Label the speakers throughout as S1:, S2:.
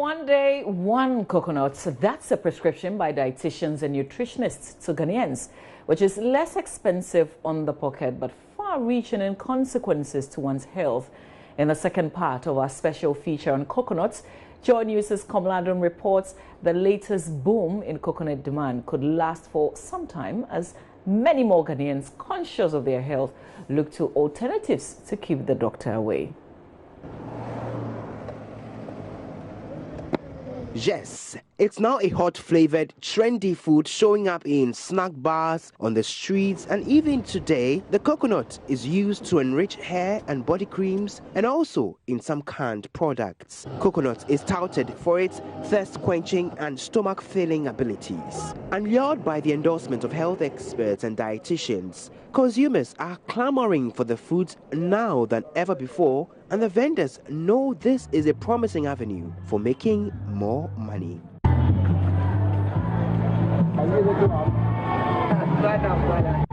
S1: One day, one coconut. That's a prescription by dietitians and nutritionists to Ghanaians, which is less expensive on the pocket but far-reaching in consequences to one's health. In the second part of our special feature on coconuts, Joy News' Komla Adom reports the latest boom in coconut demand could last for some time as many more Ghanaians, conscious of their health, look to alternatives to keep the doctor away.
S2: Yes, it's now a hot-flavored, trendy food showing up in snack bars, on the streets, and even today, the coconut is used to enrich hair and body creams and also in some canned products. Coconut is touted for its thirst-quenching and stomach-filling abilities. And lured by the endorsement of health experts and dietitians, consumers are clamoring for the foods now than ever before, and the vendors know this is a promising avenue for making more money.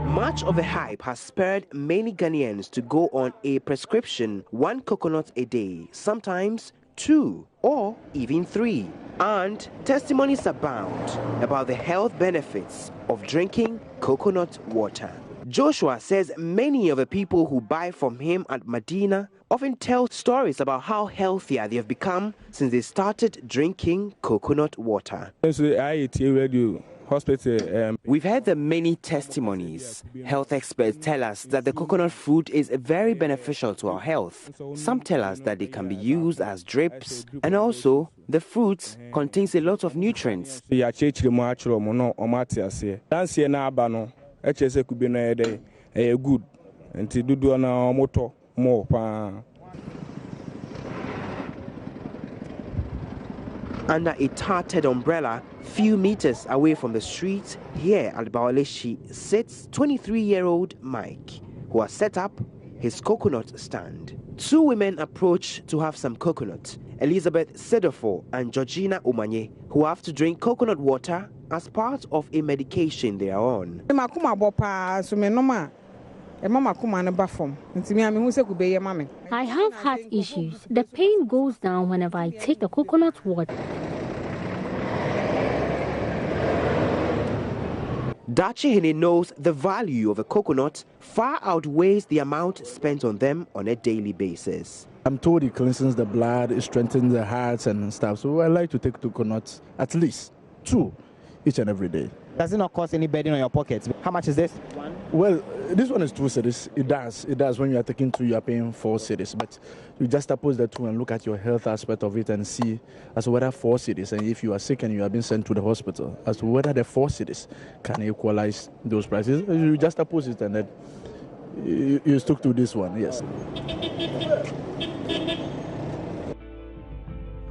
S2: Much of the hype has spurred many Ghanaians to go on a prescription, one coconut a day, sometimes two or even three. And testimonies abound about the health benefits of drinking coconut water. Joshua says many of the people who buy from him at Medina often tell stories about how healthier they have become since they started drinking coconut water. We've heard the many testimonies. Health experts tell us that the coconut fruit is very beneficial to our health. Some tell us that they can be used as drips, and also the fruit contains a lot of nutrients. Under a tarted umbrella, few meters away from the street, here at Bawaleshi sits 23-year-old Mike, who has set up his coconut stand. Two women approach to have some coconut, Elizabeth Sedofo and Georgina Omanye, who have to drink coconut water as part of a medication they are on.
S3: I have heart issues. The pain goes down whenever I take the coconut water.
S2: Dachihine knows the value of a coconut far outweighs the amount spent on them on a daily basis.
S4: I'm told it cleanses the blood, it strengthens the hearts and stuff. So I like to take coconuts at least 2 each and every day.
S5: Does it not cost any burden on your pockets? How much is this?
S4: Well, this one is 2 cedis. It does. When you are taking 2, you are paying 4 cedis. But you just oppose the 2 and look at your health aspect of it and see as to whether 4 cedis, and if you are sick and you have been sent to the hospital, as to whether the 4 cedis can equalize those prices. You just oppose it and then you stick to this one, yes.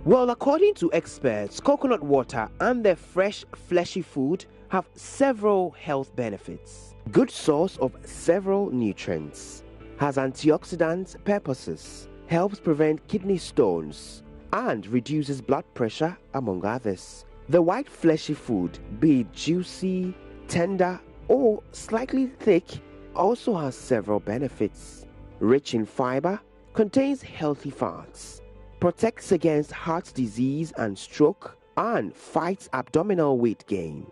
S2: Well, according to experts, coconut water and their fresh, fleshy food have several health benefits. Good source of several nutrients, has antioxidant purposes, helps prevent kidney stones, and reduces blood pressure, among others. The white fleshy food, be it juicy, tender, or slightly thick, also has several benefits. Rich in fiber, contains healthy fats, protects against heart disease and stroke, and fights abdominal weight gain.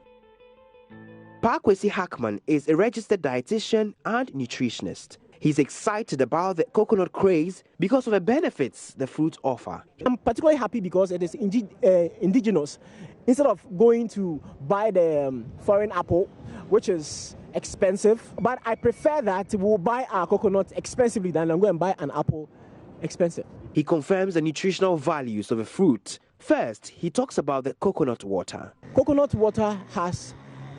S2: Parkwesi Hackman is a registered dietitian and nutritionist. He's excited about the coconut craze because of the benefits the fruits offer.
S6: I'm particularly happy because it is indigenous. Instead of going to buy the foreign apple, which is expensive, but I prefer that we'll buy our coconut expensively than I'm going to buy an apple expensive.
S2: He confirms the nutritional values of the fruit. First, he talks about the coconut water.
S6: Coconut water has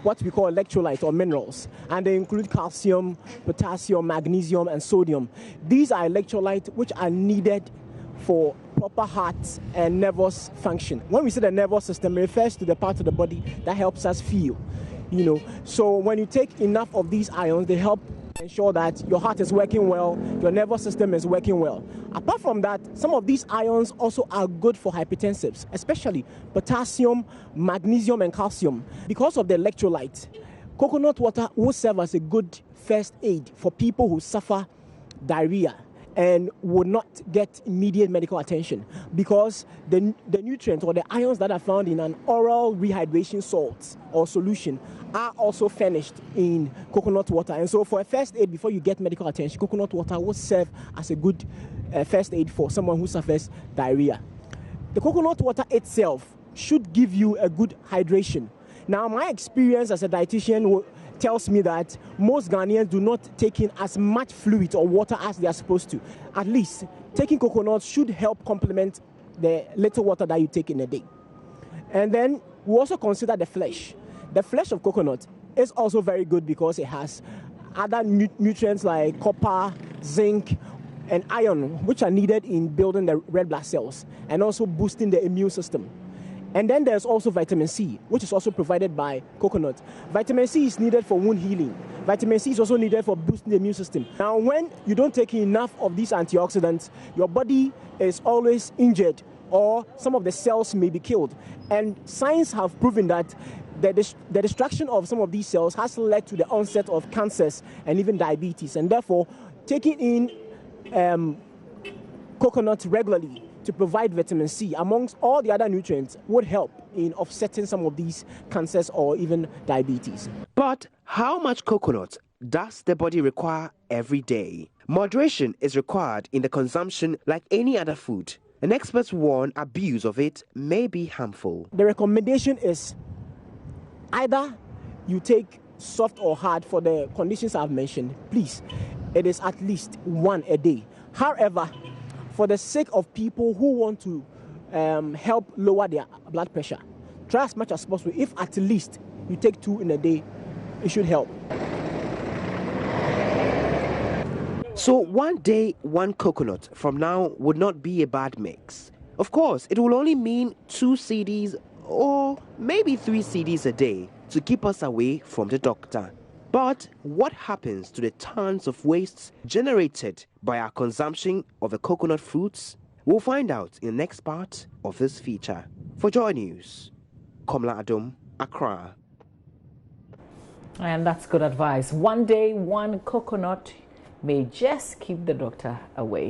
S6: what we call electrolytes or minerals, and they include calcium, potassium, magnesium, and sodium. These are electrolytes which are needed for proper heart and nervous function. When we say the nervous system, it refers to the part of the body that helps us feel. So when you take enough of these ions, they help ensure that your heart is working well, your nervous system is working well. Apart from that, some of these ions also are good for hypertensives, especially potassium, magnesium, and calcium. Because of the electrolyte, coconut water will serve as a good first aid for people who suffer diarrhea and would not get immediate medical attention because the nutrients or the ions that are found in an oral rehydration salt or solution are also furnished in coconut water. And so for a first aid, before you get medical attention, coconut water will serve as a good first aid for someone who suffers diarrhea. The coconut water itself should give you a good hydration. Now, my experience as a dietitian tells me that most Ghanaians do not take in as much fluid or water as they are supposed to. At least, taking coconut should help complement the little water that you take in a day. And then we also consider the flesh. The flesh of coconut is also very good because it has other nutrients like copper, zinc, and iron, which are needed in building the red blood cells and also boosting the immune system. And then there's also vitamin C, which is also provided by coconut. Vitamin C is needed for wound healing. Vitamin C is also needed for boosting the immune system. Now, when you don't take enough of these antioxidants, your body is always injured or some of the cells may be killed. And science have proven that the destruction of some of these cells has led to the onset of cancers and even diabetes. And therefore, taking in coconut regularly to provide vitamin C amongst all the other nutrients would help in offsetting some of these cancers or even diabetes.
S2: But how much coconut does the body require every day? Moderation is required in the consumption like any other food, and experts warn abuse of it may be harmful.
S6: The recommendation is either you take soft or hard for the conditions I've mentioned. Please, it is at least one a day. However, for the sake of people who want to help lower their blood pressure, try as much as possible. If at least you take 2 in a day, it should help.
S2: So 1 day, 1 coconut from now would not be a bad mix. Of course, it will only mean 2 CDs or maybe 3 CDs a day to keep us away from the doctor. But what happens to the tons of wastes generated by our consumption of the coconut fruits? We'll find out in the next part of this feature. For Joy News, Komla Adom, Accra.
S1: And that's good advice. 1 day, 1 coconut may just keep the doctor away.